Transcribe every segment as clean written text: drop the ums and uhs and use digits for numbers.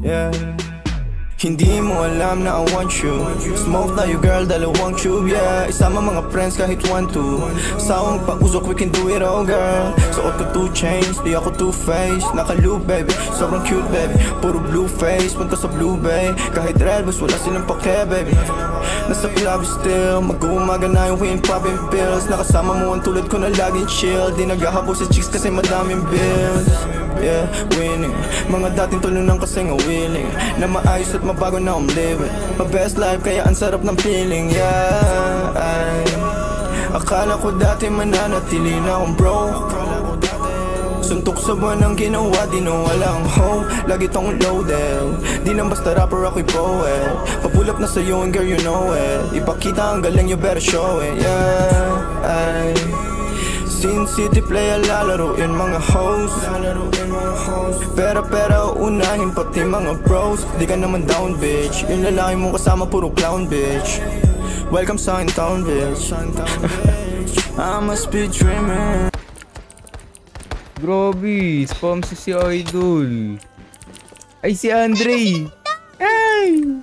Yeah. Hindi mo alam na I want you. Smoke tayo girl, dalawang tube, yeah. Isama mga friends kahit 1-2. Sawang pag-usok, we can do it all girl. Suot ko 2 chains, di ako 2-faced. Naka-loop baby, sobrang cute baby. Puro blue face, punta sa Blue Bay. Kahit red bus, wala silang pake baby. Nasa club still, mag-uumaga na yung wind popping pills. Nakasama mo ang tulad ko na laging chill. Di naghahabol sa chicks kasi madaming bills. Yeah, winning. Mga dating tulunang kasi nga willing na maayos at mabago na living my best life kaya ang sarap ng feeling. Yeah, akala ko dati mananatili na akong broke. Suntok sa buwan ang ginawa, di na walang hope. Lagi tong loaded, di lang basta rapper ako'y poet. Pa-pull up na sa'yo and girl you know it. Ipakita ang galing, you better show it. Yeah, Sin City playa lalaroin mga hoes. Pera uunahin pati mga bros. Di ka naman down bitch. Yung lalaki mong kasama puro clown bitch. Welcome sa akin town bitch. I must be dreaming. Grabe, spam si Idol. Ay si Andre. Ay!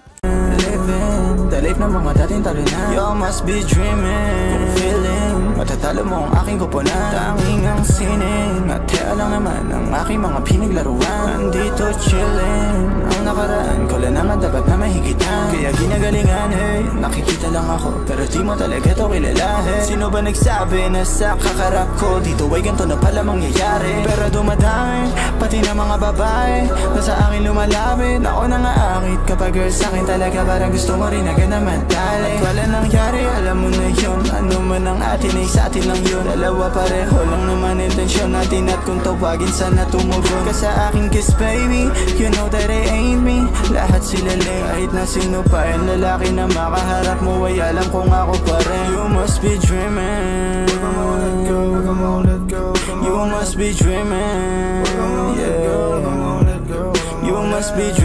The life ng mga dating talo na. You must be dreaming. Kung feeling matatalo mo ang aking kupunan. Tanging ang sining at hea lang naman ang aking mga pinaglaruan. Nandito chilling. Ang nakaraan ko lang naman dapat na mahigitan. Kaya ginagalingan hey. Nakikita lang ako pero di mo talaga to kilala hey. Sino ba nagsabi na sa kakarap ko dito ay ganito na pala mangyayari? Pero dumadami pati na mga babae na sa akin lumalapit. Ako nangaakit kapag girl sa akin talaga parang gusto mo rin agad naman dali. At wala nangyari, alam mo na yun. Ano man ang atin ay sa atin lang yun. Dalawa pareho lang naman intensyon natin. At kung tawagin sana tumugon ka sa aking kiss baby. You know that it ain't me. Lahat sila lang kahit na sino pa. Ang lalaki na makaharap mo ay alam kung ako pa rin. You must be dreaming. You must be dreaming. Yeah. You must be dreaming.